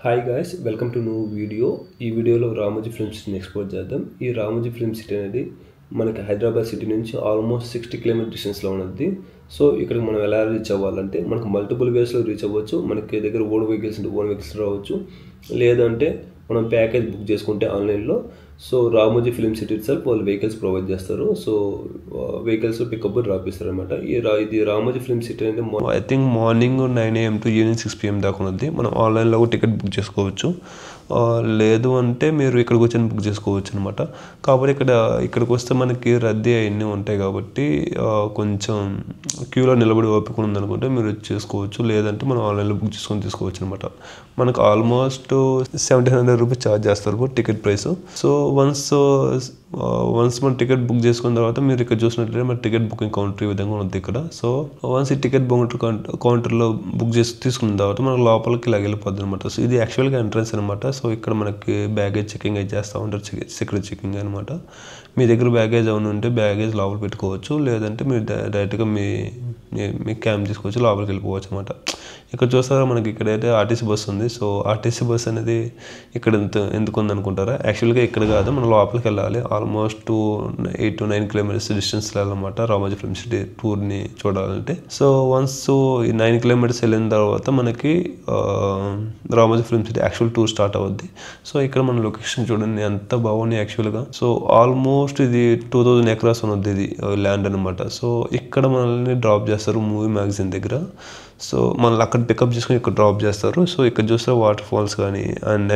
Hi guys welcome to new video. ఈ వీడియోలో Ramoji film సిటీని ఎక్స్ప్లోర్ చేద్దాం. ఈ రామోజీ ఫిల్మ్ సిటీ అనేది మనకి హైదరాబాద్ సిటీ నుంచి ఆల్మోస్ట్ 60 కిలోమీటర్ డిస్టెన్స్లో ఉన్నది. సో ఇక్కడికి మనం ఎలా రీచ్ అవ్వాలంటే మనకు మల్టిపుల్ వేస్లో రీచ్ అవ్వచ్చు. మనకి దగ్గర ఓన్ వెహికల్స్ ఉంటే ఓన్ వెహికల్స్ రావచ్చు, లేదంటే మనం ప్యాకేజ్ బుక్ చేసుకుంటే ఆన్లైన్లో. So Ramoji Film city self వాళ్ళు వెహికల్స్ ప్రొవైడ్ చేస్తారు. సో వెహికల్స్ పికప్ డ్రాప్ ఇస్తారు అనమాట. ఇది రామోజీ ఫిల్మ్ సిటీ అనేది I think morning 9 AM to evening 6 PM దాకా ఉన్నది. మనం ఆన్లైన్లో టికెట్ బుక్ చేసుకోవచ్చు, లేదు అంటే మీరు ఇక్కడికి వచ్చి బుక్ చేసుకోవచ్చు అనమాట. కాబట్టి ఇక్కడికి వస్తే మనకి రద్దీ అవన్నీ ఉంటాయి కాబట్టి కొంచెం క్యూలో నిలబడి ఓపిక ఉందనుకుంటే మీరు చేసుకోవచ్చు, లేదంటే మనం ఆన్లైన్లో బుక్ చేసుకొని తీసుకోవచ్చు అనమాట. మనకు ఆల్మోస్ట్ 1700 రూపీస్ ఛార్జ్ చేస్తారు టికెట్ ప్రైస్. సో వన్స్ మనం టికెట్ బుక్ చేసుకున్న తర్వాత మీరు ఇక్కడ చూసినట్లయితే మన టికెట్ బుకింగ్ కౌంటర్ ఈ విధంగా ఉంది ఇక్కడ. సో వన్స్ ఈ టికెట్ కౌంటర్లో బుక్ చేసి తీసుకున్న తర్వాత మనకు లోపలికి ఇలా వెళ్ళిపోద్ది అనమాట. సో ఇది యాక్చువల్గా ఎంట్రన్స్ అనమాట. సో ఇక్కడ మనకి బ్యాగేజ్ చెకింగ్ అయితే చేస్తూ ఉంటారు, సెక్యూరిటీ చెకింగ్ అనమాట. మీ దగ్గర బ్యాగేజ్ ఏమైనా ఉంటే బ్యాగేజ్ లోపల పెట్టుకోవచ్చు, లేదంటే మీరు డైరెక్ట్గా మీ క్యాబ్ తీసుకొచ్చి లోపలికి వెళ్ళిపోవచ్చు అనమాట. ఇక్కడ చూస్తారా మనకి ఇక్కడైతే ఆర్టీసీ బస్ ఉంది. సో ఆర్టీసీ బస్ అనేది ఇక్కడ ఎందుకు ఉంది అనుకుంటారా? యాక్చువల్గా ఇక్కడ కాదు, మనం లోపలికి వెళ్ళాలి. ఆల్మోస్ట్ 8 to 9 కిలోమీటర్స్ డిస్టెన్స్ వెళ్ళాలన్నమాట రామోజీ ఫిల్మ్ సిటీ టూర్ని చూడాలంటే. సో వన్స్ ఈ 9 కిలోమీటర్స్ వెళ్ళిన తర్వాత మనకి Ramoji Film city actual tour start అవుద్ది. సో ఇక్కడ మన లొకేషన్ చూడండి ఎంత బాగుంది యాక్చువల్గా. సో ఆల్మోస్ట్ ఇది 2000 acres ఉన్నది ఇది ల్యాండ్ అనమాట. సో ఇక్కడ మనల్ని డ్రాప్ చేస్తారు మూవీ మ్యాగజైన్ దగ్గర. సో మనల్ని అక్కడ పికప్ చేసుకుని ఇక్కడ డ్రాప్ చేస్తారు. సో ఇక్కడ చూస్తే వాటర్ ఫాల్స్ కానీ అండ్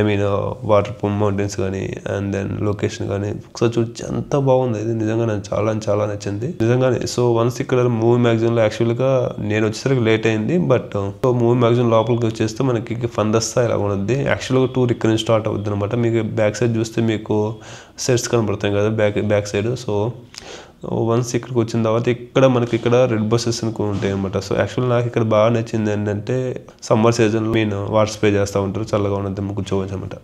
వాటర్ మౌంటైన్స్ కానీ అండ్ దెన్ లొకేషన్ కానీ ఒకసారి చూసి ఎంత బాగుంది. ఇది నిజంగా నాకు చాలా నచ్చింది నిజంగానే. సో వన్స్ ఇక్కడ మూవీ మ్యాగజైన్లో యాక్చువల్గా నేను వచ్చేసరికి లేట్ అయింది, బట్ మూవీ మ్యాగజైన్ లోపలికి వచ్చేస్తే మనకి ఫందస్తా ఇలా ఉన్నది. యాక్చువల్గా టూర్ ఇక్కడ నుంచి స్టార్ట్ అవుతుంది అనమాట. మీకు బ్యాక్ సైడ్ చూస్తే మీకు సెట్స్ కనబడతాయి కదా బ్యాక్ సైడ్. సో వన్స్ ఇక్కడికి వచ్చిన తర్వాత ఇక్కడ రెడ్ బస్సెస్ ఉంటాయి అనమాట. సో యాక్చువల్ నాకు ఇక్కడ బాగా నచ్చింది ఏంటంటే సమ్మర్ సీజన్లో వాటర్ స్ప్రే చేస్తూ ఉంటారు, చల్లగా ఉన్నది కూర్చోవచ్చు అనమాట.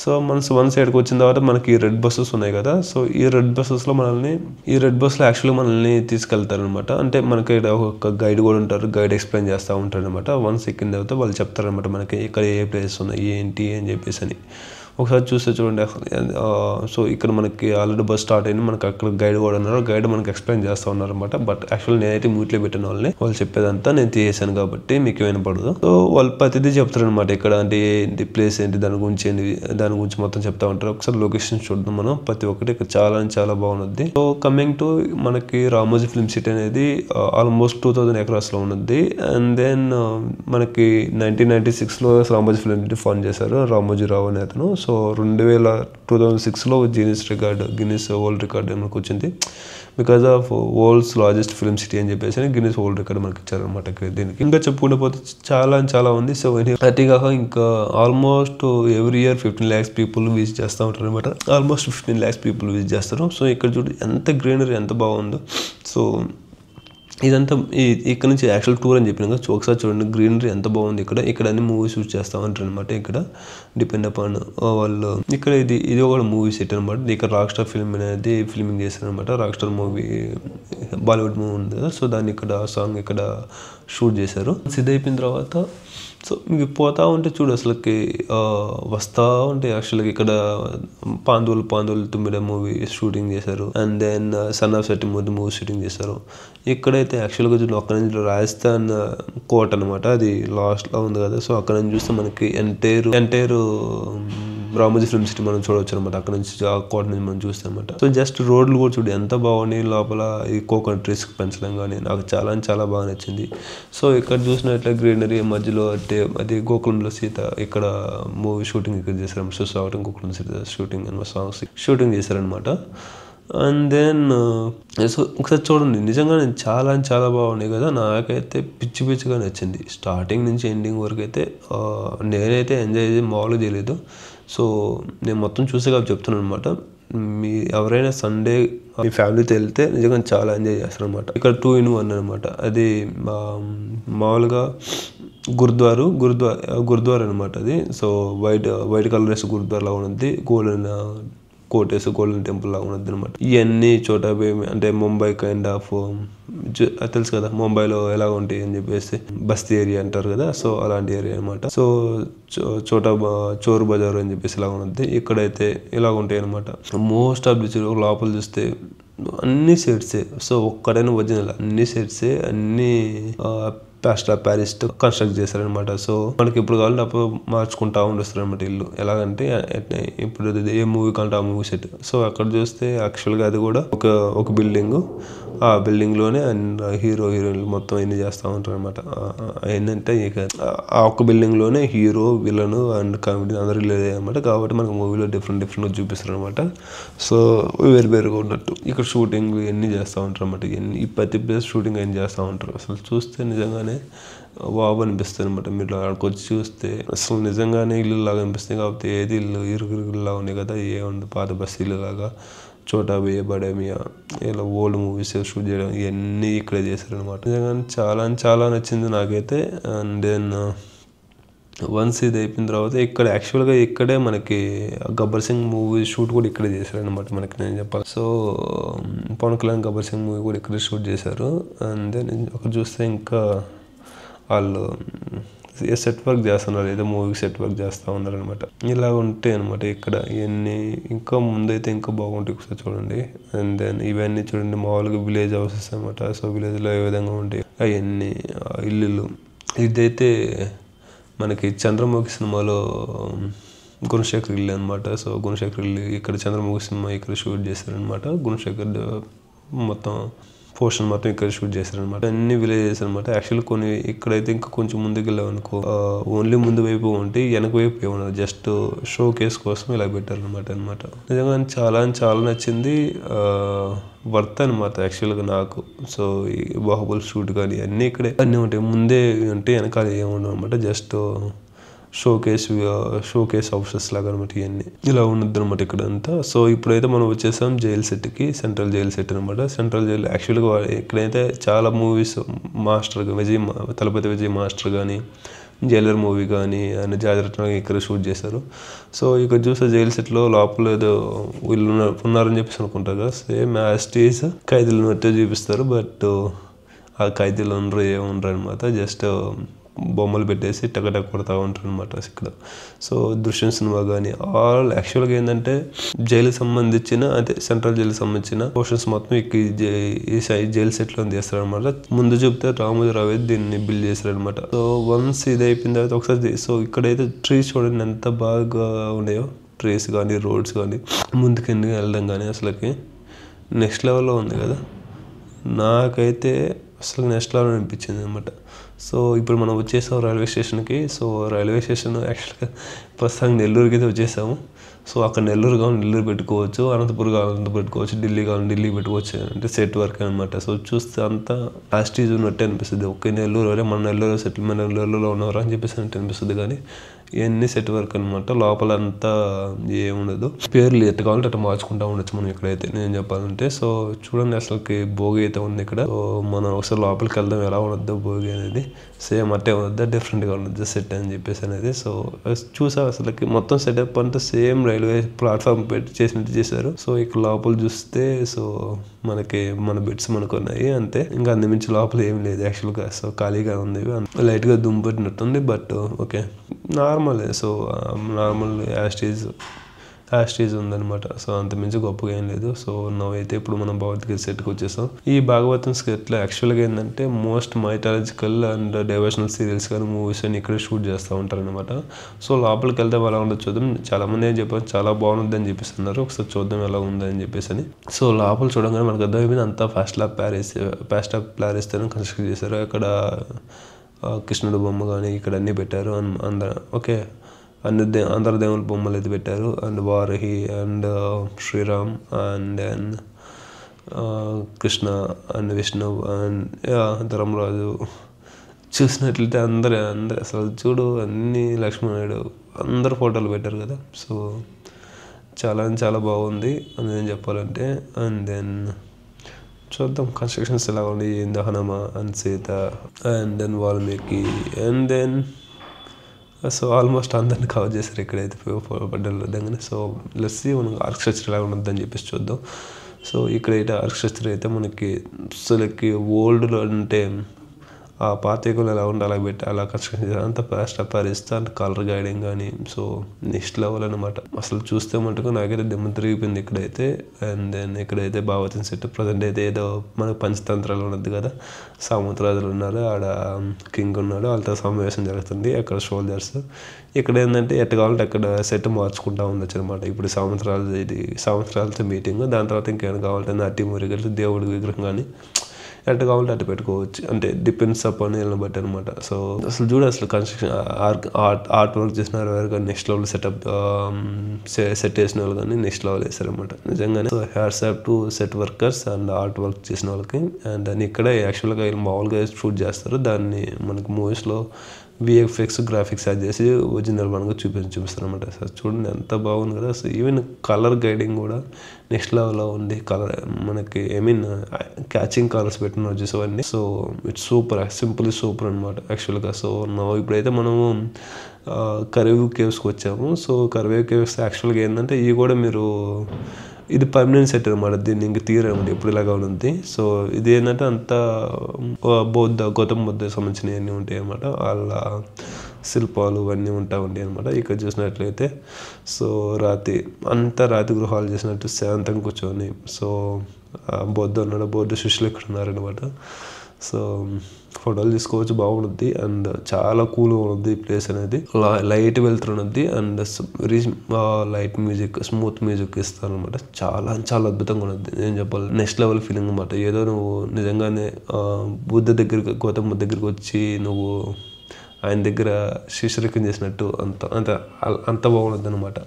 సో వన్స్ ఇక్కడికి వచ్చిన తర్వాత మనకి రెడ్ బస్సెస్ ఉన్నాయి కదా. సో ఈ రెడ్ బస్సులో యాక్చువల్గా మనల్ని తీసుకెళ్తారు అనమాట. అంటే మనకి ఒక గైడ్ కూడా ఉంటారు, గైడ్ ఎక్స్ప్లెయిన్ చేస్తూ ఉంటారు అనమాట. వన్స్ ఎక్కిన తర్వాత వాళ్ళు చెప్తారనమాట మనకి ఇక్కడ ఏ ప్లేసెస్ ఉన్నాయి ఏంటి అని చెప్పేసి అని. ఒకసారి చూస్తే చూడండి. సో ఇక్కడ మనకి ఆల్రెడీ బస్ స్టార్ట్ అయింది, మనకి అక్కడ గైడ్ కూడా ఉన్నారు. గైడ్ మనకి ఎక్స్ప్లెయిన్ చేస్తూ ఉన్నారు అనమాట. బట్ యాక్చువల్ నేనైతే మ్యూట్లో పెట్టిన వాళ్ళు చెప్పేదంతా నేను తీసేసాను కాబట్టి మీకు వినపడదు. సో వాళ్ళు ప్రతిదీ చెప్తారనమాట. ఇక్కడ అంటే ఏంటి ప్లేస్ ఏంటి దాని గురించి మొత్తం చెప్తా ఉంటారు. ఒకసారి లొకేషన్ చూద్దాం మనం. ప్రతి ఒక్కటి ఇక్కడ చాలా బాగున్నది. సో కమింగ్ టు మనకి రామోజీ ఫిల్మ్ సిటీ అనేది ఆల్మోస్ట్ 2000 acres లో ఉన్నది. అండ్ దెన్ మనకి 1996లో రామోజీ ఫిల్మ్ సిటీ ఫామ్ చేశారు రామోజీ రావు అనే అతను. సో 2006లో గిన్నిస్ వరల్డ్ రికార్డ్ మనకు వచ్చింది. Because of world's largest film city అని చెప్పేసి గిన్నిస్ వరల్డ్ రికార్డ్ మనకి ఇచ్చారనమాట. దీనికి ఇంకా చెప్పుకుంటే పోతే చాలా ఉంది. సో అతి కాక ఇంకా almost every year 15 lakhs people visit చేస్తూ ఉంటారు అనమాట. ఆల్మోస్ట్ 15 lakhs పీపుల్ విజిట్ చేస్తారు. సో ఇక్కడ చూడు ఎంత గ్రీనరీ ఎంత బాగుందో. సో ఇదంతా ఇక్కడ నుంచి యాక్చువల్ టూర్ అని చెప్పిన కదా. ఒకసారి చూడండి గ్రీనరీ ఎంత బాగుంది. ఇక్కడ అన్ని మూవీ షూట్ చేస్తూ ఉంటారు అనమాట. ఇక్కడ డిపెండ్ అపాన్ వాళ్ళు ఇక్కడ ఇది ఒక మూవీ సెట్ అనమాట. ఇక్కడ రాక్ స్టార్ ఫిల్మ్ అనేది ఫిల్మింగ్ చేశారు అనమాట. Rock star movie Bollywood movie ఉంది కదా. సో దాన్ని ఇక్కడ సాంగ్ ఇక్కడ షూట్ చేశారు. ఇది అయిపోయిన తర్వాత సో మీకు పోతా ఉంటే చూడు అసలుకి వస్తూ ఉంటాయి. యాక్చువల్గా ఇక్కడ పాందులు తుమ్మిడ మూవీ షూటింగ్ చేశారు. And then son of Satyam movie shooting చేశారు. ఇక్కడైతే యాక్చువల్గా చూడండి అక్కడ నుంచి రాజస్థాన్ కోట అనమాట, అది లాస్ట్లో ఉంది కదా. సో అక్కడ నుంచి చూస్తే మనకి ఎంటైర్ రామోజీ ఫిల్మ్ సిటీ మనం చూడవచ్చు అనమాట. అక్కడ నుంచి ఆ కోట నుంచి మనం చూస్తాం అనమాట. సో జస్ట్ రోడ్లు కూడా చూడు ఎంత బాగున్నాయి. లోపల ఈ కోకోనట్ ట్రీస్ పెంచడం కానీ నాకు చాలా బాగా నచ్చింది. సో ఇక్కడ చూసినట్లే గ్రీనరీ మధ్యలో అది గోకులంలో సీత ఇక్కడ మూవీ షూటింగ్ ఇక్కడ చేశారు. సుస్వాగతం గోకులం సీత షూటింగ్ అని సాంగ్స్ షూటింగ్ చేశారనమాట. అండ్ దెన్ సో ఒకసారి చూడండి నిజంగానే చాలా బాగున్నాయి కదా. నాకైతే పిచ్చిగా నచ్చింది. స్టార్టింగ్ నుంచి ఎండింగ్ వరకు అయితే నేనైతే ఎంజాయ్ చేసి మామూలుగా చేయలేదు. సో నేను మొత్తం చూసే కాబట్టి చెప్తున్నాను అనమాట. మీ ఎవరైనా సండే మీ ఫ్యామిలీతో వెళ్తే నిజంగా చాలా ఎంజాయ్ చేస్తారు అనమాట. ఇక్కడ 2 in 1 అనమాట. అది మామూలుగా గురుద్వారా అనమాట అది. సో వైట్ కలర్ వేసి గురుద్వారాలో ఉన్నది. కోటేస్ గోల్డెన్ టెంపుల్ లాగా ఉన్నది అనమాట. ఇవన్నీ చోటా భీమ్ అంటే ముంబై కైండ్ ఆఫ్ తెలుసు కదా, ముంబైలో ఎలా ఉంటాయి అని చెప్పేసి బస్తీ ఏరియా అంటారు కదా, సో అలాంటి ఏరియా అనమాట. సో చోటా చోరు బజార్ అని చెప్పేసి ఇలా ఉన్నది. ఇక్కడైతే ఇలా ఉంటాయి అనమాట. మోస్ట్ ఆఫ్ ది లోపల చూస్తే అన్ని సెట్సే. సో ఒక్కడైనా ఒరిజినల్ అన్ని సెట్సే, అన్ని ప్లాస్టర్ ఆఫ్ ప్యారిస్ కన్స్ట్రక్ట్ చేశారనమాట. సో మనకి ఎప్పుడు కావాలంటే అప్పుడు మార్చుకుంటా ఉండొస్తారు అనమాట ఇల్లు. ఎలాగంటే ఇప్పుడు ఏ మూవీ కావాలంటే ఆ మూవీ సెట్. సో అక్కడ చూస్తే యాక్చువల్గా అది కూడా ఒక బిల్డింగ్. ఆ బిల్డింగ్ లోనే హీరో హీరోయిన్లు మొత్తం ఎన్ని చేస్తూ ఉంటారు అనమాట. ఏంటంటే ఇక ఆ ఒక్క బిల్డింగ్ లోనే హీరో విలన్ అండ్ కామెడీ అందరూ రిలీజ్ అయ్యారనమాట. కాబట్టి మనకు మూవీలో డిఫరెంట్ చూపిస్తారు అనమాట. సో వేరుగా ఉన్నట్టు ఇక్కడ షూటింగ్ ఎన్ని చేస్తూ ఉంటారు అనమాట. ఈ ప్రతి ప్లేస్ షూటింగ్ ఎన్ని చేస్తూ ఉంటారు. అసలు చూస్తే నిజంగానే వావ్ అనిపిస్తుంది అనమాట. మీరు అక్కడికి వచ్చి చూస్తే అసలు నిజంగానే ఇల్లు లాగా అనిపిస్తుంది. కాకపోతే ఏది ఇల్లు ఇరుగులాగా ఉన్నాయి కదా, ఏముంది పాత బస్ ఇల్లు లాగా. చోటా భయ్యా బడా మియా ఇలా ఓల్డ్ మూవీస్ షూట్ చేయడం ఇవన్నీ ఇక్కడే చేశారనమాట. నిజంగానే చాలా నచ్చింది నాకైతే. అండ్ దెన్ వన్స్ ఇది అయిపోయిన తర్వాత ఇక్కడ యాక్చువల్గా ఇక్కడే మనకి గబ్బర్ సింగ్ మూవీ షూట్ కూడా ఇక్కడే చేశారనమాట. మనకి నేను చెప్పాలి. సో పవన్ కళ్యాణ్ గబ్బర్ సింగ్ మూవీ కూడా ఇక్కడే షూట్ చేశారు. అండ్ దెన్ అక్కడ చూస్తే ఇంకా వాళ్ళు సెట్ వర్క్ చేస్తున్నారు, ఏదో మూవీకి సెట్ వర్క్ చేస్తూ ఉన్నారు అనమాట. ఇలా ఉంటాయి అనమాట ఇక్కడ. ఇవన్నీ ఇంకా ముందైతే ఇంకా బాగుంటాయి, ఒకసారి చూడండి. అండ్ దెన్ ఇవన్నీ చూడండి మామూలుగా విలేజ్ హౌసెస్ అనమాట. సో విలేజ్లో ఏ విధంగా ఉంటాయి అవన్నీ ఇల్లు. ఇదైతే మనకి చంద్రముఖి సినిమాలో గుణశేఖర్ ఇల్లు అనమాట. సో గుణశేఖర్ ఇల్లు ఇక్కడ చంద్రముఖి సినిమా ఇక్కడ షూట్ చేశారనమాట. గుణశేఖర్ మొత్తం పోర్షన్ మొత్తం ఇక్కడ షూట్ చేశారనమాట. అన్ని విలేజెస్ అనమాట. యాక్చువల్లీ కొన్ని ఇక్కడైతే ఇంకా కొంచెం ముందుకు వెళ్ళామనుకో ఓన్లీ ముందు వైపు ఉంటే వెనక వైపు ఏమన్నారు జస్ట్ షో కేస్ కోసం ఇలా పెట్టారనమాట. నిజంగా చాలా నచ్చింది. వర్త్ అనమాట యాక్చువల్గా నాకు. సో ఈ బాహుబలి షూట్ కానీ అన్నీ ఇక్కడే అన్నీ ఉంటాయి. ముందే ఉంటే వెనకాల ఏముండవు అనమాట. జస్ట్ షో కేస్ హౌసెస్ లాగా అనమాట. ఇవన్నీ ఇలా ఉన్నది అనమాట ఇక్కడ అంతా. సో ఇప్పుడైతే మనం వచ్చేసాం జైల్ సెట్కి, సెంట్రల్ జైల్ సెట్ అనమాట. సెంట్రల్ జైల్ యాక్చువల్గా ఇక్కడైతే చాలా movies Master Thalapathy Vijay Master కానీ, జైలర్ మూవీ కానీ అండ్ జాగ్రత్త ఇక్కడ షూట్ చేశారు. సో ఇక్కడ చూస్తే జైల్ సెట్లో లోపల ఏదో వీళ్ళు ఉన్నారని చెప్పేసి అనుకుంటారు కదా, సేమ్ యాజ్ ఇట్ ఈజ్ ఖైదీలు ఉన్నట్టే చూపిస్తారు. బట్ ఆ ఖైదీలు ఏముండరు అనమాట. జస్ట్ బొమ్మలు పెట్టేసి టగటగ కొడతా ఉంటారు అనమాట ఇక్కడ. సో దృశ్యం సినిమా కానీ ఆల్ యాక్చువల్గా ఏంటంటే జైలుకి సంబంధించిన అంటే సెంట్రల్ జైలుకి సంబంధించిన పోర్షన్స్ మొత్తం ఈ జైలు సెట్లో తీస్తారు అనమాట. ముందు చెప్తే రామోజీరావు దీన్ని బిల్డ్ చేశారనమాట. సో వన్స్ ఇది అయిపోయిన తర్వాత ఒకసారి సో ఇక్కడైతే ట్రీస్ చూడండి ఎంత బాగా ఉన్నాయో. ట్రీస్ కానీ రోడ్స్ కానీ ముందుకు వెళ్ళడం కానీ అసలుకి నెక్స్ట్ లెవెల్లో ఉంది కదా. నాకైతే అసలు నెక్స్ట్ లెవెల్ అనిపించింది అనమాట. సో ఇప్పుడు మనం వచ్చేసాం రైల్వే స్టేషన్కి. సో రైల్వే స్టేషన్ యాక్చువల్గా ప్రస్తుతానికి నెల్లూరుకి అయితే వచ్చేసాము. సో అక్కడ నెల్లూరు కావాలి నెల్లూరు పెట్టుకోవచ్చు, అనంతపురం కావాలి అనంతపురం పెట్టుకోవచ్చు, ఢిల్లీ కావాలి ఢిల్లీ పెట్టుకోవచ్చు. అంటే సెట్ వర్క్ అనమాట. సో చూస్తే అంతా యాస్టీజ్ ఉన్నట్టే అనిపిస్తుంది. ఒకే నెల్లూరు అరే మన నెల్లూరు సెటిల్మెంట్ నెల్లూరులో ఉన్నవారు అని చెప్పేసి అంటే అనిపిస్తుంది. కానీ ఇవన్నీ సెట్ వర్క్ అనమాట. లోపల అంతా ఏముండదు. పేర్లు ఎట్టు కావాలంటే అట్లా మార్చుకుంటా ఉండొచ్చు మనం ఇక్కడైతే నేను చెప్పాలంటే. సో చూడండి అసలుకి భోగి అయితే ఉంది ఇక్కడ. సో మనం ఒకసారి లోపలికి వెళ్దాం ఎలా ఉండద్దు భోగి అనేది. సేమ్ అట్టే ఉండద్దా డిఫరెంట్గా ఉండద్దు సెట్ అని చెప్పేసి అనేది. సో చూసా అసలుకి మొత్తం సెటప్ అంతా సేమ్ రైల్వే ప్లాట్ఫామ్ పెట్టి చేసినట్టు చేశారు. సో ఇక్కడ లోపల చూస్తే సో మనకి మన బెడ్స్ మనకు ఉన్నాయి అంతే. ఇంకా అంతమించి లోపల ఏం లేదు యాక్చువల్గా. సో ఖాళీగా ఉంది, లైట్గా దుమ్ము పెట్టినట్టుంది. But okay normal. So normal as it is ఉందనమాట. సో అంతమించి గొప్పగా ఏం లేదు. సో నవ్వైతే ఇప్పుడు మనం భగవద్గీత సెట్కి వచ్చేసాం. ఈ భాగవతం సెట్లో యాక్చువల్గా ఏంటంటే most mythological and diversional serials కానీ మూవీస్ అని ఇక్కడ షూట్ చేస్తూ ఉంటారనమాట. సో లోపలికి వెళ్తే ఎలా ఉండదు చూద్దాం. చాలా మంది ఏం చెప్పారు చాలా బాగుంది అని చెప్పేస్తున్నారు. ఒకసారి చూద్దాం ఎలా ఉందని చెప్పేసి అని. సో లోపల చూడగానే మనకు అర్థమైపోయింది అంతా ప్లాస్టర్ ఆఫ్ ప్యారిస్ తో కన్స్ట్రక్ట్ చేశారు. అక్కడ కృష్ణుడు బొమ్మ కానీ ఇక్కడ అన్నీ పెట్టారు. ఓకే అందరు దేవుళ్ళ బొమ్మలు అయితే పెట్టారు. And Varahi and Sriram and then Krishna and Vishnu and Dharmaraju చూసినట్లయితే అందరు అసలు చూడు అన్ని లక్ష్మణుడు అందరు ఫోటోలు పెట్టారు కదా. సో చాలా బాగుంది అని నేను చెప్పాలంటే. అండ్ దెన్ చూద్దాం కన్స్ట్రక్షన్స్ ఎలా ఉంది. Hanuma and Sita and then Valmiki and then so almost అందరిని కవర్ చేశారు ఇక్కడైతే పడ్డల విధంగానే. సో లెట్స్ సీ మనకు ఆర్కిటెక్చర్ ఎలా ఉండద్దని చెప్పేసి చూద్దాం. సో ఇక్కడైతే ఆర్కిటెక్చర్ అయితే మనకి అసలుకి ఓల్డ్లో అంటే ఆ పాతకులు ఎలా ఉండి అలా పెట్టి అలా కన్స్ట్రక్షన్ చేశారు. అంత ప్యారిస్తా అంత కలర్ గైడింగ్ కానీ సో నెక్స్ట్ లెవెల్ అనమాట. అసలు చూస్తే మటుకు నాకైతే దెమ్మ తిరిగిపోయింది ఇక్కడైతే. అండ్ దెన్ ఇక్కడైతే బావతిన సెట్ ప్రజెంట్ అయితే ఏదో మనకు పంచతంత్రాలు ఉన్నది కదా, సామంతరాజులు ఉన్నారు, ఆడ కింగ్ ఉన్నాడు, వాళ్ళతో సమావేశం జరుగుతుంది, అక్కడ సోల్జర్స్. ఇక్కడ ఏంటంటే ఎట్ట కావాలంటే అక్కడ సెట్ మార్చుకుంటా ఉండొచ్చు అనమాట. ఇప్పుడు సామంతరాలతో మీటింగ్, దాని తర్వాత ఇంకేమైనా కావాలంటే నాట్యం మురిగలు దేవుడి విగ్రహం కానీ ఎట్ట కావాలంటే అట్ట పెట్టుకోవచ్చు. అంటే డిపెండ్స్ అపాన్ వీళ్ళని బట్టి అనమాట. సో అసలు చూడ అసలు కన్స్ట్రక్షన్ ఆర్ట్ వర్క్ చేసిన వాళ్ళు కానీ నెక్స్ట్ లెవెల్ సెట్ చేసిన వాళ్ళు కానీ నెక్స్ట్ లెవెల్ వేస్తారనమాట నిజంగానే. So hats off to set workers and art work చేసిన వాళ్ళకి. అండ్ దాన్ని ఇక్కడ యాక్చువల్గా వీళ్ళు మామూలుగా షూట్ చేస్తారు, దాన్ని మనకి మూవీస్లో VFX గ్రాఫిక్స్ యాడ్ చేసి ఒరిజినల్ మనకు చూపిస్తారు అనమాట. సార్ చూడండి ఎంత బాగుంది కదా. సో ఈవెన్ కలర్ గైడింగ్ కూడా నెక్స్ట్ లెవెల్లో ఉంది. కలర్ మనకి క్యాచింగ్ కలర్స్ పెట్టిన చూసేవన్నీ. So it's super, simple super అనమాట యాక్చువల్గా. సో ఇప్పుడైతే మనము కరివేవ్ కేవ్స్కి వచ్చాము. సో కరివేవ్ కేవ్స్ యాక్చువల్గా ఏంటంటే ఇవి కూడా మీరు ఇది పర్మనెంట్ సెట్ అనమాట, దీన్ని ఇంక తీయరనమాట ఎప్పుడు ఇలాగా ఉంది. సో ఇది ఏంటంటే అంతా గౌతమ బుద్ధ సంబంధించినవన్నీ ఉంటాయి అనమాట. వాళ్ళ శిల్పాలు ఇవన్నీ ఉంటాయి అనమాట. ఇక్కడ చూసినట్లయితే సో రాతి గృహాలు చేసినట్టు శాంతంగా కూర్చొని సో బౌద్ధ ఉన్నాడు, బౌద్ధ శిష్యులు ఇక్కడ ఉన్నారనమాట. సో ఫోటోలు తీసుకోవచ్చు, బాగుంటుంది. అండ్ చాలా కూల్గా ఉంటుంది ఈ ప్లేస్ అనేది. లైట్ వెళ్తున్నది and light music, smooth music ఇస్తారు అనమాట. చాలా అద్భుతంగా ఉన్నది, నేను చెప్పాలి. నెక్స్ట్ లెవెల్ ఫీలింగ్ అనమాట. ఏదో నువ్వు నిజంగానే గౌతమ బుద్ధ దగ్గరికి వచ్చి నువ్వు ఆయన దగ్గర శిష్యరికం చేసినట్టు అంత బాగున్నది అనమాట.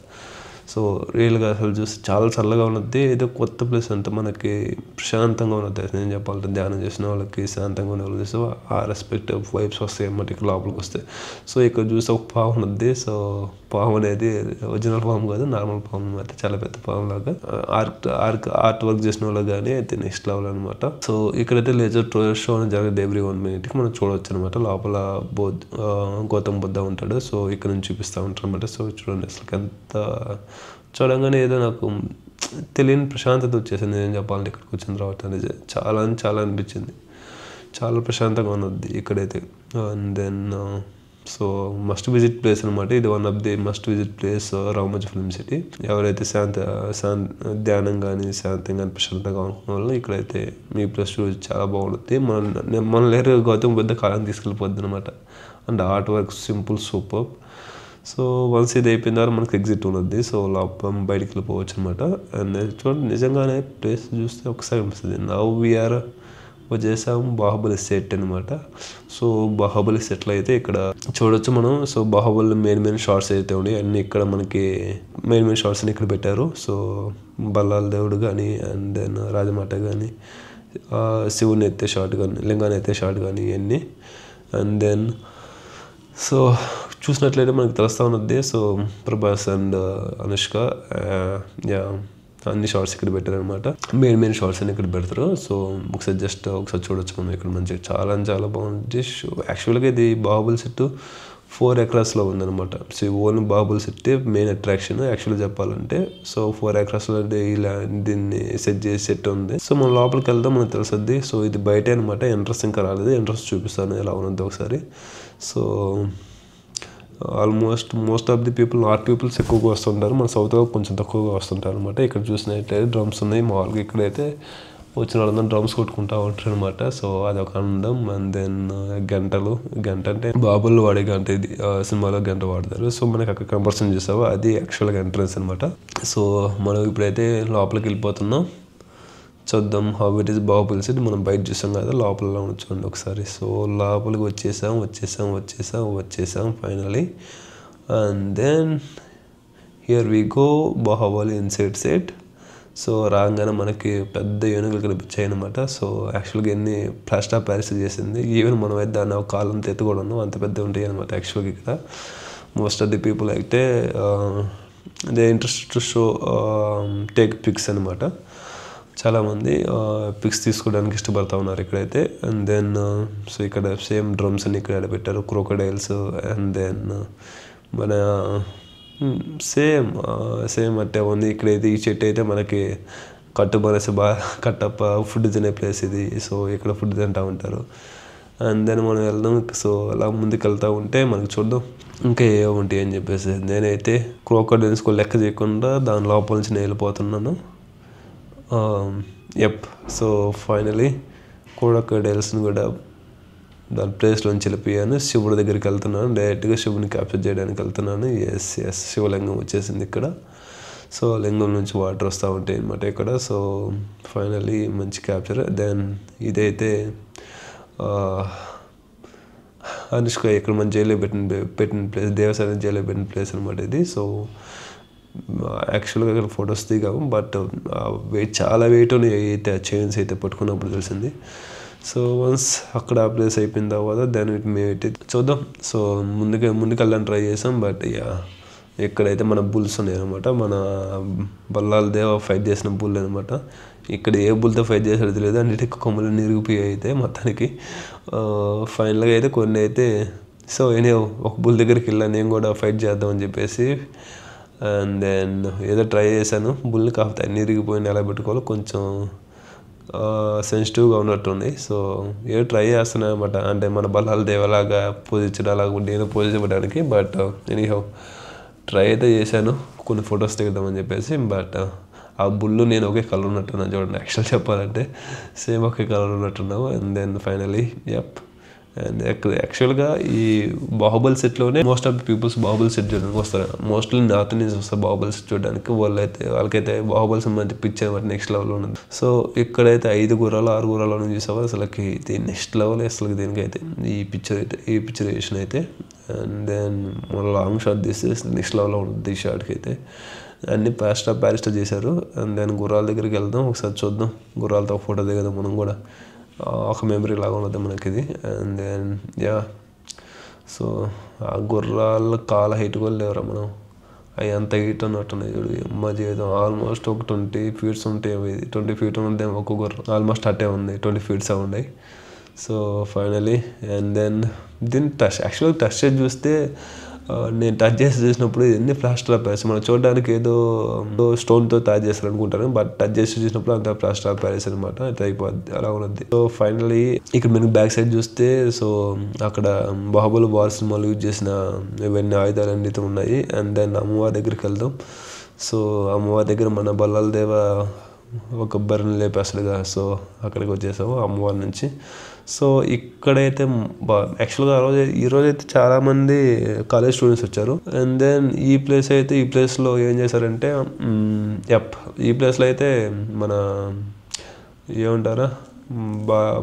సో రియల్గా అసలు చూసి చాలా చల్లగా ఉన్నది. ఏదో కొత్త ప్లేస్ అంతా మనకి ప్రశాంతంగా ఉన్నది, నేను చెప్పాలంటే ధ్యానం చేసిన వాళ్ళకి, శాంతంగా ఉన్న వాళ్ళకి చూస్తే ఆ రెస్పెక్ట్ వైబ్స్ వస్తాయి అన్నమాట ఇక్కడ లోపలికి వస్తే. సో ఇక్కడ చూస్తే ఒక పాము ఉన్నది. సో పాము అనేది ఒరిజినల్ పాము కాదు, నార్మల్ పాము అయితే చాలా పెద్ద పాము లాగా. ఆర్ట్ వర్క్ చేసిన వాళ్ళకి కానీ అయితే నెక్స్ట్ లెవెల్ అనమాట. సో ఇక్కడైతే లేజర్ షో అనేది జరగదు ఎవ్రీ 1 minute మనం చూడవచ్చు అనమాట. లోపల గౌతమ బుద్ధ ఉంటాడు. సో ఇక్కడ నుంచి చూపిస్తూ ఉంటారు అనమాట. సో చూడండి అసలు ఎంత చూడంగానే ఏదో నాకు తెలియని ప్రశాంతత వచ్చేసింది, నేను చెప్పాలంటే ఇక్కడికి వచ్చిన తర్వాత అనేది చాలా అనిపించింది. చాలా ప్రశాంతంగా ఉన్నది ఇక్కడైతే. And then so must visit place అనమాట. ఇది one of the must visit place Ramoji Film City. ఎవరైతే ధ్యానం కానీ శాంతం కానీ ప్రశాంతంగా అనుకున్న వాళ్ళు ఇక్కడైతే మీ ప్లేస్ చాలా బాగుంటుంది. మన లేరు గౌతమ బుద్ధ కాలం తీసుకెళ్ళిపోద్ది అనమాట. And art work simple super. So once ఇది అయిపోయిన తర్వాత మనకు ఎగ్జిట్ ఉన్నది. సో లోపల బయటికి వెళ్ళిపోవచ్చు అనమాట. అండ్ చూడండి నిజంగానే ప్లేస్ చూస్తే ఒకసారి అనిపిస్తుంది. నవ్ వీఆర్ వచ్చేసాము బాహుబలి సెట్ అనమాట. సో బాహుబలి సెట్లో అయితే ఇక్కడ చూడొచ్చు మనం. సో బాహుబలి మెయిన్ షార్ట్స్ అయితే ఉన్నాయి అన్నీ ఇక్కడ మనకి మెయిన్ షార్ట్స్ని ఇక్కడ పెట్టారు. సో బల్లాల దేవుడు కానీ అండ్ దెన్ రాజమాత కానీ శివుని ఎత్తే షార్ట్ కానీ లింగాన్ని ఎత్తే షార్ట్ కానీ ఇవన్నీ. అండ్ దెన్ సో చూసినట్లయితే మనకు తెలుస్తూ ఉన్నది. సో ప్రభాస్ అండ్ అనుష్క అన్ని షార్ట్స్ ఇక్కడ పెట్టారనమాట. మెయిన్ షార్ట్స్ అని ఇక్కడ పెడతారు. సో ఒకసారి చూడొచ్చు మనం ఇక్కడ మంచిగా చాలా బాగుంది. యాక్చువల్గా ఇది బాహుబలి సెట్ 4 acres ఉందనమాట. So only Baahubali set main attraction యాక్చువల్గా చెప్పాలంటే. సో 4 acres ఇలా దీన్ని సెట్ ఉంది. సో మనం లోపలికి వెళ్దాం మనకు తెలుస్తుంది. సో ఇది బయట అనమాట, ఎంట్రన్స్ ఇంకా రాలేదు. ఎంట్రన్స్ చూపిస్తాను ఎలా ఉన్నది ఒకసారి. So most of the north peoples ఎక్కువగా వస్తుంటారు, మన సౌత్ కొంచెం తక్కువగా వస్తుంటారు అనమాట. ఇక్కడ చూసినట్లయితే డ్రమ్స్ ఉన్నాయి మామూలుగా. ఇక్కడైతే వచ్చిన వాళ్ళందరూ డ్రమ్స్ కొట్టుకుంటూ ఉంటారు అనమాట. సో అదొక ఆనందం. అండ్ దెన్ గంట అంటే బాబులు వాడే గంట, ఇది సినిమాలో గంట వాడతారు. సో మనకి అక్కడ కంపర్సన్ చేసావా అది యాక్చువల్గా ఎంట్రన్స్ అనమాట. సో మనం ఇప్పుడైతే లోపలికి వెళ్ళిపోతున్నాం. చూద్దాం how it is Baahubali set. మనం బయట చూసాం కదా, లోపల చూడండి ఒకసారి. సో లోపలికి వచ్చేసాం finally. And then here we go Baahubali inside set. So రాగానే మనకి పెద్ద ఏనుగులు కనిపించాయి అనమాట. సో యాక్చువల్గా ఎన్ని ప్లాస్టర్ ఆఫ్ ప్యారిస్ చేసింది. ఈవెన్ మనం అయితే దాన్ని ఒక కాలంతో ఎత్తుకోవడం అంత పెద్ద ఉంటాయి అనమాట. యాక్చువల్గా ఇక్కడ మోస్ట్ ఆఫ్ ది పీపుల్ అయితే they interest to show take pics అనమాట. చాలామంది పిక్స్ తీసుకోవడానికి ఇష్టపడతా ఉన్నారు ఇక్కడైతే. అండ్ దెన్ సో ఇక్కడ సేమ్ డ్రమ్స్ అని ఇక్కడ పెట్టారు, క్రోకోడైల్స్. అండ్ దెన్ మన సేమ్ అట్టే ఉంది. ఇక్కడైతే ఈ చెట్టు అయితే మనకి కట్టుబరసి కట్టప్ప ఫుడ్ తినే ప్లేస్ ఇది. సో ఇక్కడ ఫుడ్ తింటూ ఉంటారు. అండ్ దెన్ మనం వెళ్దాం. సో అలా ముందుకు వెళ్తూ ఉంటే మనకు చూద్దాం ఇంకా ఏ ఉంటాయి అని చెప్పేసి. నేనైతే క్రోకోడైల్స్ లెక్క చేయకుండా దాని లోపల నుంచి నేను వెళ్ళిపోతున్నాను. సో ఫైనలీ క్రోకోడైల్స్ని కూడా దాని ప్లేస్లోంచి వెళ్ళిపోయాను. శివుడి దగ్గరికి వెళ్తున్నాను. డైరెక్ట్గా శివుని క్యాప్చర్ చేయడానికి వెళ్తున్నాను. ఎస్ శివలింగం వచ్చేసింది ఇక్కడ. సో లింగం నుంచి వాటర్ వస్తూ ఉంటాయి అన్నమాట ఇక్కడ. సో ఫైనలీ మంచి క్యాప్చర్. దెన్ ఇదైతే అనుష్క ఇక్కడ మన జైల్లో పెట్టిన ప్లేస్, దేవసేన జైల్లో పెట్టిన ప్లేస్ అనమాట ఇది. సో యాక్చువల్గా ఇక్కడ ఫొటోస్ దిగాము, బట్ చాలా వెయిట్ అయితే చైన్స్ అయితే పట్టుకున్నప్పుడు తెలిసింది. సో వన్స్ అక్కడ ఆ ప్లేస్ అయిపోయిన తర్వాత దాన్ని మేమైతే చూద్దాం. సో ముందుకు వెళ్ళడానికి ట్రై చేసాం. బట్ ఇక్కడైతే మన బుల్స్ ఉన్నాయి అనమాట. మన బల్లాల దేవ ఫైట్ చేసిన బుల్ అనమాట. ఇక్కడ ఏ బుల్తో ఫైట్ చేసాడో తెలియదు. అన్నిటి కొమ్మలు నిరిగిపోయాయి అయితే మొత్తానికి. ఫైనల్గా అయితే కొన్ని అయితే సో ఒక బుల్ దగ్గరికి వెళ్ళాను నేను కూడా ఫైట్ చేద్దామని చెప్పేసి. అండ్ దెన్ ఏదో ట్రై చేశాను. బుల్ని కాకపోతే అన్ని ఇరిగిపోయిన ఎలా పెట్టుకోవాలో కొంచెం సెన్సిటివ్గా ఉన్నట్టుంది. సో ఏదో ట్రై చేస్తున్నాను అనమాట. అంటే మన బల్లాల దేవలాగా పూజించడం అలాగా నేను పూజించడానికి. బట్ ఎనీహౌ ట్రై అయితే చేశాను కొన్ని ఫొటోస్ దిగుదామని చెప్పేసి. బట్ ఆ బుల్లు నేను ఒకే కలర్ ఉన్నట్టున్నాను చూడండి. యాక్చువల్ చెప్పాలంటే సేమ్ ఒకే కలర్ ఉన్నట్టున్నావు. అండ్ దెన్ ఫైనలీ అండ్ యాక్చువల్గా ఈ బాహుబలి సెట్లోనే most of the peoples Baahubali set చూడడానికి వస్తారు. మోస్ట్లీ నార్త్ నుంచి వస్తారు బాహుబలి సెట్ చూడడానికి. వాళ్ళకైతే బాహుబలి సంబంధించి పిక్చర్ అనమాట నెక్స్ట్ లెవెల్లో ఉన్నది. సో ఇక్కడైతే 5 గుర్రాలు 6 గుర్రాలు చూసావా అసలుకి ఇది నెక్స్ట్ లెవెల్ అసలు దీనికైతే ఈ పిక్చరేషన్ అయితే. అండ్ దెన్ మన లాంగ్ షాట్ తీస్తే నెక్స్ట్ లెవెల్లో ఉంటుంది ఈ షాట్కి అయితే. అన్ని ప్యారిస్టా చేశారు. అండ్ దెన్ గుర్రాల దగ్గరికి వెళ్దాం ఒకసారి చూద్దాం. గుర్రాలతో ఫోటో దిగదాం మనం కూడా. ఒక మెమరీ లాగా ఉన్నది మనకి ఇది. అండ్ దెన్ సో ఆ గుర్రాల కాల హైట్ కూడా లేవరా మనం. అవి అంత హైట్ అన్నట్టున్నాయి చూడు. అమ్మ జీవితం ఆల్మోస్ట్ ఒక 20 feet ఉంటాయి. అవి 20 feet ఉంది ఒక గుర్రం. ఆల్మోస్ట్ అట్టే ఉంది 20 feet ఉన్నాయి. సో ఫైనలీ అండ్ దెన్ దీన్ని యాక్చువల్గా టచ్ చేసి చూస్తే నేను టచ్ చేసి చూసినప్పుడు ఎన్ని ప్లాస్టర్ ఆఫ్ ప్యారిస్ మనం చూడడానికి ఏదో స్టోన్తో తయారు చేస్తారు అనుకుంటాను. బట్ టచ్ చేసి చూసినప్పుడు అంత ప్లాస్టర్ ఆఫ్ ప్యారిస్ అనమాట. అయితే అయిపోద్ది అలా ఉన్నది. సో ఫైనలీ ఇక్కడ మనకి బ్యాక్ సైడ్ చూస్తే సో అక్కడ బాహుబలి వార్ సినిమాలు యూజ్ చేసిన ఇవన్నీ ఆయుధాలు అన్నీ ఉన్నాయి. అండ్ దెన్ అమ్మవారి దగ్గరికి వెళ్దాం. సో అమ్మవారి దగ్గర మన బల్లాల దేవ ఒక బర్రెని లేపేస్తాడుగా. సో అక్కడికి వచ్చేసాము అమ్మవారి నుంచి. సో ఇక్కడైతే యాక్చువల్గా ఈరోజు అయితే చాలామంది కాలేజ్ స్టూడెంట్స్ వచ్చారు. అండ్ దెన్ ఈ ప్లేస్లో ఏం చేశారంటే ఈ ప్లేస్లో అయితే మన ఏమంటారా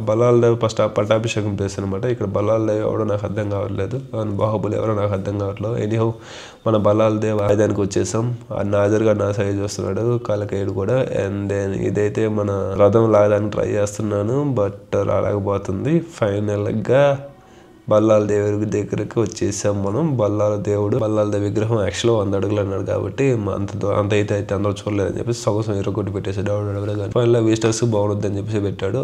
బల్లాల దేవ్ ఫస్ట్ పట్టాభిషేకం ప్లేస్ అనమాట. ఇక్కడ బల్లాల దేవ్ ఎవడో నాకు అర్థం కావట్లేదు. బాహుబలి ఎవరో నాకు అర్థం కావట్లేదు. ఎనీహౌ మన బల్లాల దేవ్ ఆయుధానికి వచ్చేసాం. నాజర్గా నా సైజ్ వస్తున్నాడు కాలకేయుడు కూడా. అండ్ దెన్ ఇదైతే మన రథం లాగడానికి ట్రై చేస్తున్నాను బట్ రాలేకపోతుంది. ఫైనల్గా బల్లాల దేవుడి దగ్గరికి వచ్చేసాం మనం. బల్లాల దేవ్ విగ్రహం యాక్చువల్గా 100 అడుగులు అన్నాడు కాబట్టి అంత అయితే అందరూ చూడలేదని చెప్పేసి సగం ఇరగొట్టి పెట్టేసాడు ఎవడెవడే కానీ. ఫైనల్గా విజిటర్స్ బాగుంది అని చెప్పేసి పెట్టాడు.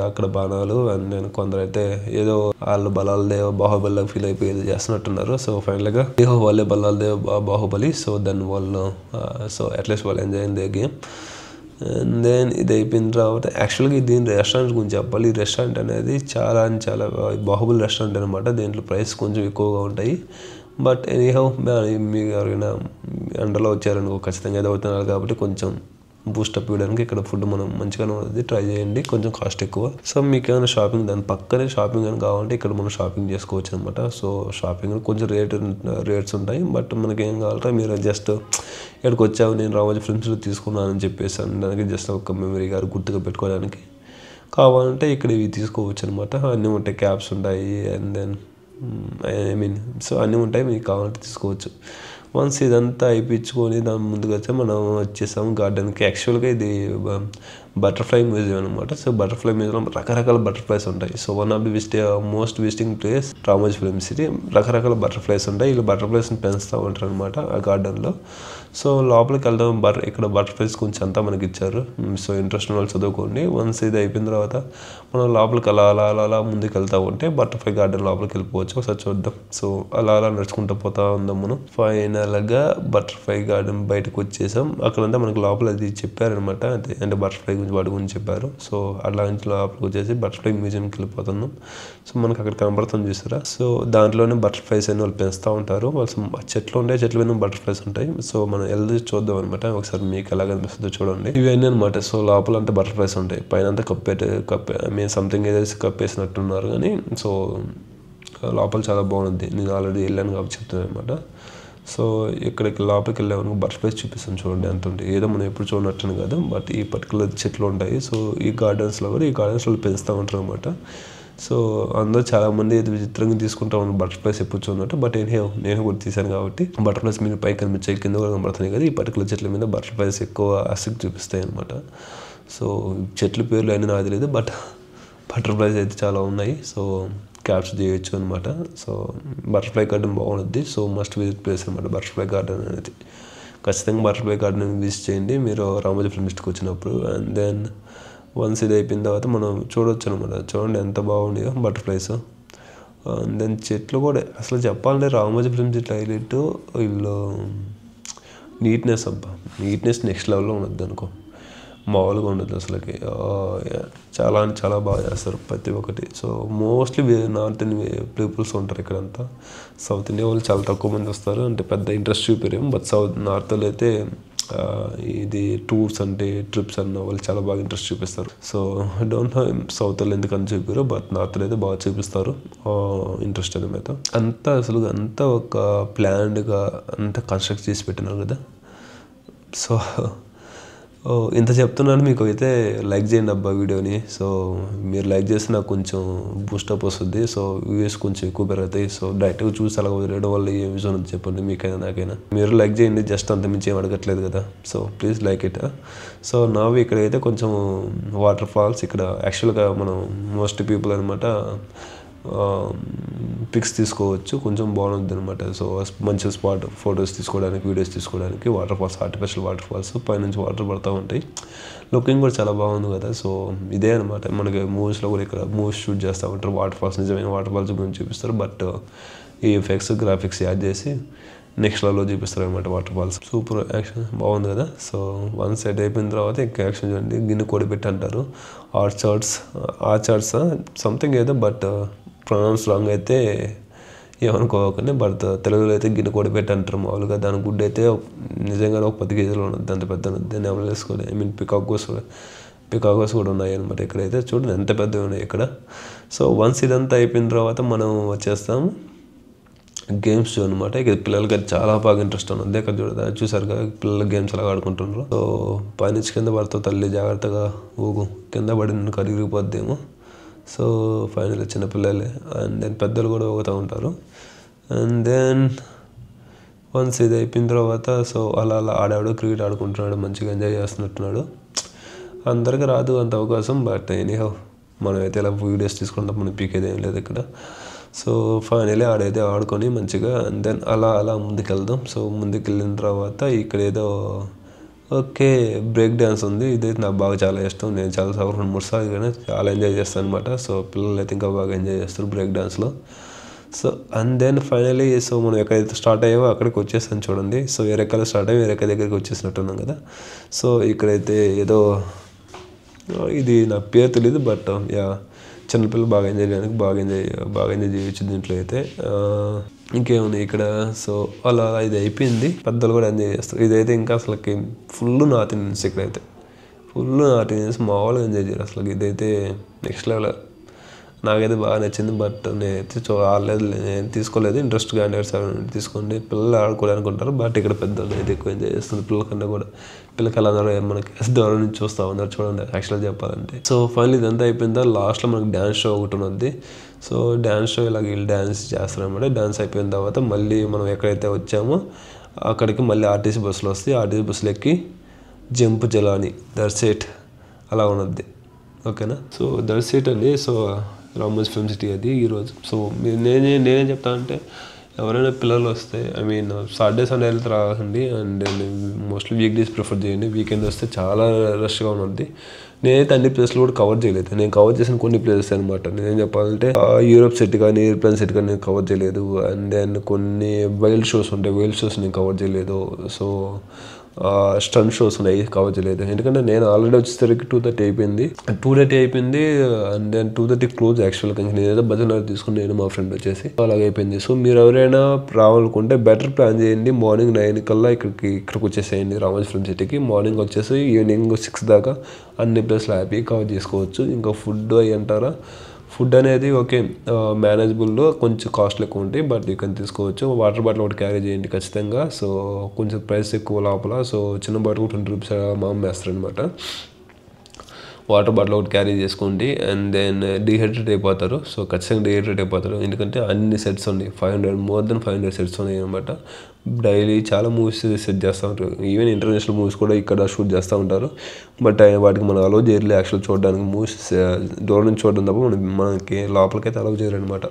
అక్కడ బాణాలు అండ్ నేను కొందరైతే ఏదో వాళ్ళు బల్లాల దేవ్ బాహుబలిలో ఫీల్ అయిపోయి ఏదో చేస్తున్నట్టున్నారు. సో ఫైనల్గా వాళ్ళే బల్లాల దేవ్ బాహుబలి. సో దాన్ని వాళ్ళు అట్లీస్ట్ వాళ్ళు ఎంజాయ్ అయింది గేమ్. అండ్ దెన్ ఇది అయిపోయిన తర్వాత యాక్చువల్గా దీని రెస్టారెంట్ గురించి చెప్పాలి. ఈ రెస్టారెంట్ అనేది చాలా బాహుబలి రెస్టారెంట్ అనమాట. దీంట్లో ప్రైస్ కొంచెం ఎక్కువగా ఉంటాయి. బట్ ఎనీహౌ మీకు ఎవరైనా ఎండలో వచ్చారనుకో ఖచ్చితంగా ఏదో అవుతున్నారు కాబట్టి కొంచెం బూస్టప్ ఇవ్వడానికి ఇక్కడ ఫుడ్ మనం మంచిగానే ఉంటుంది. ట్రై చేయండి. కొంచెం కాస్ట్ ఎక్కువ. సో మీకు ఏమైనా షాపింగ్ దాని పక్కనే షాపింగ్ అని కావాలంటే ఇక్కడ మనం షాపింగ్ చేసుకోవచ్చు అనమాట. సో షాపింగ్ కొంచెం రేట్స్ ఉంటాయి. బట్ మనకి ఏం కావాలంటే మీరు జస్ట్ ఇక్కడికి వచ్చావు నేను రామోజీ ఫిల్మ్స్లో తీసుకున్నానని చెప్పేసి అనడానికి జస్ట్ ఒక మెమరీ గారు గుర్తుగా పెట్టుకోవడానికి కావాలంటే ఇక్కడ ఇవి తీసుకోవచ్చు అనమాట. అన్నీ ఉంటాయి. క్యాప్స్ ఉంటాయి. అండ్ దెన్ సో అన్నీ ఉంటాయి. మీకు కావాలంటే తీసుకోవచ్చు. వన్స్ ఇదంతా అయిపించుకొని దాని ముందుకు వచ్చి మనం వచ్చేసాము గార్డెన్కి. యాక్చువల్గా ఇది బటర్ఫ్లై మ్యూజియం అనమాట. సో బటర్ఫ్లై మ్యూజియంలో రకరకాల బటర్ఫ్లైస్ ఉంటాయి. So one of the most visiting place Ramoji Film city. రకరకాల బటర్ఫ్లైస్ ఉంటాయి. వీళ్ళు బటర్ఫ్లైస్ని పెంచుతూ ఉంటారు అనమాట ఆ గార్డెన్లో. సో లోపలికి వెళ్దాం. ఇక్కడ బటర్ఫ్లైస్ కొంచెం అంతా మనకి ఇచ్చారు. సో ఇంట్రెస్ట్ ఉన్న వాళ్ళు చదువుకోండి. వన్స్ ఇది అయిపోయిన తర్వాత మనం లోపలికి అలా ముందుకు వెళ్తూ ఉంటే బటర్ఫ్లై గార్డెన్ లోపలికి వెళ్ళిపోవచ్చు. ఒకసారి చూద్దాం. సో అలా నడుచుకుంటూ పోతా ఉందాం మనం. ఫైనల్గా బటర్ఫ్లై గార్డెన్ బయటకు వచ్చేసాం. అక్కడంతా మనకి లోపల అది చెప్పారనమాట. అంటే బటర్ఫ్లై గురించి వాటి గురించి చెప్పారు. సో అలా నుంచి లోపలికి వచ్చేసి బటర్ఫ్లై మ్యూజియంకి వెళ్ళిపోతున్నాం. సో మనకు అక్కడ కనబడుతుంది చూసారా. సో దాంట్లోనే బటర్ఫ్లైస్ అని వాళ్ళు పెంచుతూ ఉంటారు. వాళ్ళు చెట్లు ఉంటాయి, చెట్ల మీద బటర్ఫ్లైస్ ఉంటాయి. సో మనం వెళ్ళి చూద్దాం అనమాట. ఒకసారి మీకు ఎలా కనిపిస్తుందో చూడండి. ఇవన్నీ అనమాట. సో లోపల అంటే బటర్ఫ్లైస్ ఉంటాయి, పైన అంతా సంథింగ్ ఏదైతే కప్పేసినట్టున్నారు. కానీ సో లోపల చాలా బాగుంది. నేను ఆల్రెడీ వెళ్ళాను కాబట్టి చెప్తున్నాను అనమాట. సో ఇక్కడికి లోపలికి వెళ్ళేవారు బటర్ఫ్లైస్ చూపిస్తాను చూడండి ఎంత ఉంటాయి. ఏదో మనం ఎప్పుడు చూడనట్టును కాదు, బట్ ఈ పర్టికులర్ చెట్లు ఉంటాయి. సో ఈ గార్డెన్స్లో పెంచుతూ ఉంటారు అనమాట. సో అందరూ చాలామంది ఇది విచిత్రంగా తీసుకుంటా ఉన్నారు బటర్ఫ్లైస్ ఎప్పుడు చూడనట్టు. బట్ నేను కూడా తీశాను కాబట్టి బటర్ఫ్లైస్ మీద పై కనిపించాయి, కింద కూడా కనబడుతున్నాయి కదా. ఈ పర్టికులర్ చెట్ల మీద బటర్ఫ్లైస్ ఎక్కువ ఆసక్తి చూపిస్తాయి అనమాట. సో చెట్ల పేర్లు అయినా నాకు తెలియదు, బట్ బటర్ఫ్లైస్ అయితే చాలా ఉన్నాయి. సో క్యాప్చర్ చేయొచ్చు అనమాట. సో బటర్ఫ్లై గార్డెన్ బాగుంటుంది. సో మస్ట్ విజిట్ ప్లేస్ అనమాట బటర్ఫ్లై గార్డెన్ అనేది. ఖచ్చితంగా బటర్ఫ్లై గార్డెన్ విజిట్ చేయండి మీరు రామోజీ ఫిల్మ్ సిటీకి వచ్చినప్పుడు. అండ్ దెన్ వన్స్ ఇది అయిపోయిన తర్వాత మనం చూడొచ్చు అనమాట. చూడండి ఎంత బాగుండేదో బటర్ఫ్లైస్. అండ్ దెన్ చెట్లు కూడా అసలు చెప్పాలంటే రామోజీ ఫిల్మ్ సిటీ హైలైట్ వీళ్ళు నీట్నెస్. నీట్నెస్ నెక్స్ట్ లెవెల్లో ఉండదు అనుకో, మామూలుగా ఉండదు అసలుకి. చాలా బాగా చేస్తారు ప్రతి ఒక్కటి. So mostly north Indian peoples ఉంటారు ఇక్కడంతా. సౌత్ ఇండియా వాళ్ళు చాలా తక్కువ మంది వస్తారు, అంటే పెద్ద ఇంట్రెస్ట్ చూపారేమో. బట్ నార్త్లో అయితే ఇది టూర్స్ అంటే ట్రిప్స్ అన్న వాళ్ళు చాలా బాగా ఇంట్రెస్ట్ చూపిస్తారు. సో డోంట్ నో సౌత్లో ఎందుకని చూపారు, బట్ నార్త్లో అయితే బాగా చూపిస్తారు ఇంట్రెస్ట్ అనేది. అంతా ఒక ప్లాన్డ్గా అంతా కన్స్ట్రక్ట్ చేసి పెట్టినారు కదా. సో ఇంత చెప్తున్నాను మీకు అయితే లైక్ చేయండి అబ్బా వీడియోని. సో మీరు లైక్ చేస్తే నాకు కొంచెం బూస్టప్ వస్తుంది. సో వ్యూస్ కొంచెం ఎక్కువ పెరుగుతాయి. సో డైరెక్ట్గా చూసి అలా వదిలేయడం వల్ల ఏం యూజ్ ఉన్నది చెప్పండి మీకైనా నాకైనా. మీరు లైక్ చేయండి, జస్ట్ అంత మించి ఏం అడగట్లేదు కదా. So please like it. So నవ్వు ఇక్కడైతే కొంచెం వాటర్ ఫాల్స్. ఇక్కడ యాక్చువల్గా మనం మోస్ట్ పీపుల్ అనమాట పిక్స్ తీసుకోవచ్చు, కొంచెం బాగుంటుంది అనమాట. సో మంచి స్పాట్ ఫొటోస్ తీసుకోవడానికి, వీడియోస్ తీసుకోవడానికి. Water falls, artificial water falls, పైనుంచి వాటర్ పడుతూ ఉంటాయి. లుకింగ్ కూడా చాలా బాగుంది కదా. సో ఇదే అనమాట మనకి మూవీస్లో కూడా ఇక్కడ మూవీస్ షూట్ చేస్తూ ఉంటారు. వాటర్ ఫాల్స్, నిజమైన వాటర్ ఫాల్స్ గురించి చూపిస్తారు. బట్ ఈ ఎఫెక్ట్స్ గ్రాఫిక్స్ యాడ్ చేసి నెక్స్ట్ లెవెల్లో చూపిస్తారు అనమాట వాటర్ ఫాల్స్. సూపర్ యాక్షన్ బాగుంది కదా. సో వన్ సైడ్ అయిపోయిన తర్వాత ఇంకా యాక్షన్ చూడండి. గిన్నె కొడిపెట్టి అంటారు, ఆర్చార్డ్స్ సంథింగ్ ఏదో, బట్ ప్రొనౌన్స్ రాంగ్ అయితే ఏమనుకోకండి. బట్ తెలుగులో అయితే గిన్నె కొడిపెట్టి అంటారు మామూలుగా. దాని గుడ్డు అయితే నిజంగానే ఒక 10 కేజీలు ఉన్నది, అంత పెద్ద ఉన్నది. దాన్ని ఎవరు వేసుకోవాలి. పికాగోస్ కూడా ఉన్నాయి అనమాట ఇక్కడైతే. చూడండి ఎంత పెద్దవి ఉన్నాయి ఇక్కడ. సో వన్స్ ఇదంతా అయిపోయిన తర్వాత మనం వచ్చేస్తాము గేమ్స్ షో అనమాట. ఇక పిల్లలకి చాలా బాగా ఇంట్రెస్ట్ ఉన్నది. ఇక్కడ చూసారు కదా పిల్లలు గేమ్స్ అలా ఆడుకుంటున్నారు. సో పైనుంచి కింద పడుతావు తల్లి, జాగ్రత్తగా ఊగు, కింద పడి నిన్ను కరిగిపోద్దేమో. సో ఫైనల్ చిన్నపిల్లలే. అండ్ దెన్ పెద్దలు కూడా ఊగుతూ ఉంటారు. అండ్ దెన్ వన్స్ ఇది అయిపోయిన తర్వాత సో అలా ఆడాడు, క్రికెట్ ఆడుకుంటున్నాడు, మంచిగా ఎంజాయ్ చేస్తున్నట్టున్నాడు. అందరికీ రాదు అంత అవకాశం, బట్ ఎనీహౌ మనమైతే ఇలా వీడియోస్ తీసుకుంటాం, మనం పీకేది ఏం లేదు ఇక్కడ. సో ఫైనలీ ఆడైతే ఆడుకొని మంచిగా అండ్ దెన్ అలా ముందుకెళ్దాం. సో ముందుకెళ్ళిన తర్వాత ఇక్కడ ఏదో ఓకే బ్రేక్ డ్యాన్స్ ఉంది. ఇదైతే నాకు బాగా చాలా ఇష్టం. నేను చాలా 2-3 సార్లు కానీ చాలా ఎంజాయ్ చేస్తాను అనమాట. సో పిల్లలు అయితే ఇంకా బాగా ఎంజాయ్ చేస్తారు బ్రేక్ డ్యాన్స్లో. So and then finally so మనం ఎక్కడైతే స్టార్ట్ అయ్యావో అక్కడికి వచ్చేసాను చూడండి. సో ఎరెక్కల స్టార్ట్ అయ్యి ఎరెక్క దగ్గరికి వచ్చేసినట్టున్నాం కదా. సో ఇక్కడైతే ఏదో ఇది నా పేరు తెలీదు, బట్ చిన్నపిల్లలు బాగా ఎంజాయ్ చేయడానికి బాగా ఎంజాయ్ చేయొచ్చు దీంట్లో అయితే. ఇంకేముంది ఇక్కడ. సో అలా ఇది అయిపోయింది. పెద్దలు కూడా ఎంజాయ్ చేస్తారు. ఇదైతే ఇంకా అసలుకి ఫుల్ నార్త్ ఇండియన్స్ ఇక్కడైతే మామూలుగా ఎంజాయ్ చేయరు అసలు. ఇదైతే నెక్స్ట్ లెవెల్. నాకైతే బాగా నచ్చింది. బట్ నేనైతే ఆడలేదు, నేను తీసుకోలేదు. ఇంట్రెస్ట్గా తీసుకోండి, పిల్లలు ఆడుకోవడానికి ఉంటారు. బట్ ఇక్కడ పెద్దలు అయితే ఎక్కువ ఎంజాయ్ చేస్తుంది పిల్లలకన్నా కూడా. పిల్లలకి ఎలా ఉన్నారు మనకి దూరం నుంచి చూస్తూ ఉన్నారు చూడండి యాక్చువల్గా చెప్పాలంటే. సో ఫైనల్ ఇదంతా అయిపోయిన తర్వాత లాస్ట్లో మనకి డ్యాన్స్ షో ఒకటి ఉన్నది. సో డ్యాన్స్ షో ఇలాగ వీళ్ళు డ్యాన్స్ చేస్తారనమాట. డ్యాన్స్ అయిపోయిన తర్వాత మళ్ళీ మనం ఎక్కడైతే వచ్చామో అక్కడికి మళ్ళీ ఆర్టీసీ బస్సులు వస్తాయి. ఆర్టీసీ బస్సులు ఎక్కి జంప్ జలాని, దట్స్ ఇట్. అలా ఉన్నది. ఓకేనా? సో దట్స్ ఇట్ అండి. సో రామోజీ ఫిల్మ్ సిటీ అది ఈరోజు. సో నేనేం చెప్తానంటే ఎవరైనా పిల్లలు వస్తే ఐ మీన్ సాటర్డే సండే వెళ్తే రాకండి, and mostly week days prefer చేయండి. వీకెండ్ వస్తే చాలా రష్గా ఉన్నది. నేనైతే అన్ని ప్లేస్లు కూడా కవర్ చేయలేదు. నేను కవర్ చేసిన కొన్ని ప్లేసెస్ అనమాట. నేనేం చెప్పాలంటే యూరోప్ సెట్ కానీ ఎయిర్ప్లేన్ సెట్ కానీ నేను కవర్ చేయలేదు. అండ్ దెన్ కొన్ని వైల్డ్ షోస్ ఉంటాయి, వైల్డ్ షోస్ నేను కవర్ చేయలేదు. సో స్టన్ షోస్ ఉన్నాయి, కవర్ చేయలేదు. ఎందుకంటే నేను ఆల్రెడీ వచ్చేసరికి 2:30 అయిపోయింది. 2:30 అయిపోయింది. అండ్ దెన్ 2:30 క్లోజ్ యాక్చువల్గా. నేనేదో బజార్ తీసుకుని నేను మా ఫ్రెండ్ వచ్చేసి అలాగే అయిపోయింది. సో మీరు ఎవరైనా రావాలనుకుంటే బెటర్ ప్లాన్ చేయండి. మార్నింగ్ 9 కల్లా ఇక్కడికి వచ్చేసేయండి రామోజీ ఫిల్మ్ సిటీకి. మార్నింగ్ వచ్చేసి ఈవినింగ్ 6 దాకా అన్ని ప్లేస్లు హ్యాపీ కవర్ చేసుకోవచ్చు. ఇంకా ఫుడ్ అవి అంటారా, ఫుడ్ అనేది ఓకే మేనేజబుల్లో, కొంచెం కాస్ట్లు ఎక్కువ ఉంటాయి, బట్ యూ కెన్ తీసుకోవచ్చు. వాటర్ బాటిల్ ఒకటి క్యారీ చేయండి ఖచ్చితంగా. సో కొంచెం ప్రైస్ ఎక్కువ లోపల. సో చిన్న బాటిల్ 20 రూపీస్ మామ వేస్తారనమాట. వాటర్ బాటిల్ ఒకటి క్యారీ చేసుకోండి. అండ్ దెన్ డీహైడ్రేట్ అయిపోతారు. సో ఖచ్చితంగా డీహైడ్రేట్ అయిపోతారు, ఎందుకంటే అన్ని సెట్స్ ఉన్నాయి. 500 మోర్ దెన్ 500 సెట్స్ ఉన్నాయి అనమాట. డైలీ చాలా మూవీస్ సెట్ చేస్తూ ఉంటారు. ఈవెన్ ఇంటర్నేషనల్ మూవీస్ కూడా ఇక్కడ షూట్ చేస్తూ ఉంటారు. బట్ వాటికి మనం అలౌ చేయలేదు యాక్చువల్ చూడడానికి. మూవీస్ దూరం నుంచి చూడడం తప్ప మనకి లోపలికైతే అలౌ చేయరు అనమాట.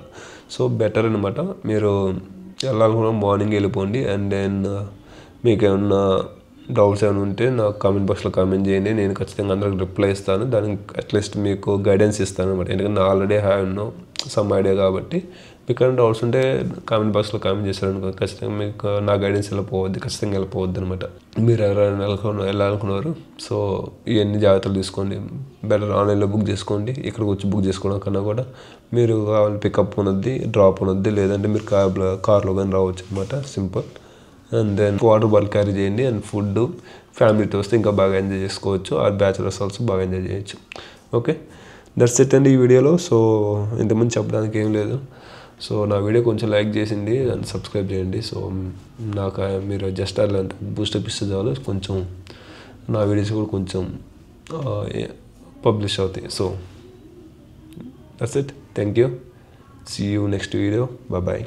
సో బెటర్ అనమాట. మీరు వెళ్ళాలనుకున్న మార్నింగ్ వెళ్ళిపోండి. అండ్ దెన్ మీకు ఏమన్నా డౌట్స్ ఏమైనా ఉంటే నాకు కామెంట్ బాక్స్లో కామెంట్ చేయండి. నేను ఖచ్చితంగా అందరికి రిప్లై ఇస్తాను. దానికి అట్లీస్ట్ మీకు గైడెన్స్ ఇస్తాను అనమాట. ఎందుకంటే already have no some idea కాబట్టి మీకు ఏమైనా డౌట్స్ ఉంటే కామెంట్ బాక్స్లో కామెంట్ చేశారనుకో ఖచ్చితంగా మీకు నా గైడెన్స్ వెళ్ళిపోవద్దు, ఖచ్చితంగా వెళ్ళిపోవద్దు అనమాట. మీరు ఎవరైనా వెళ్ళాలనుకున్నారు సో ఇవన్నీ జాగ్రత్తలు తీసుకోండి. బెటర్ ఆన్లైన్లో బుక్ చేసుకోండి. ఇక్కడికి వచ్చి బుక్ చేసుకోవడం కన్నా కూడా మీరు కావాలి పికప్ ఉన్నది, డ్రాప్ ఉన్నది, లేదంటే మీరు కార్లో కానీ రావచ్చు అనమాట. Simple. And then water bottle carry చేయండి. అండ్ ఫుడ్ ఫ్యామిలీతో వస్తే ఇంకా బాగా ఎంజాయ్ చేసుకోవచ్చు. ఆ బ్యాచులర్స్ ఆల్సో బాగా ఎంజాయ్ చేయొచ్చు. ఓకే, దట్స్ ఇట్ అండి ఈ వీడియోలో. సో ఇంతకుముందు చెప్పడానికి ఏం లేదు. సో నా వీడియో కొంచెం లైక్ చేసింది అండ్ సబ్స్క్రైబ్ చేయండి. సో నాకు మీరు జస్ట్ అలాంటి బూస్టప్ ఇస్తే చాలు, కొంచెం నా వీడియోస్ కూడా కొంచెం పబ్లిష్ అవుతాయి. So that's it. Thank you. See you next video. Bye.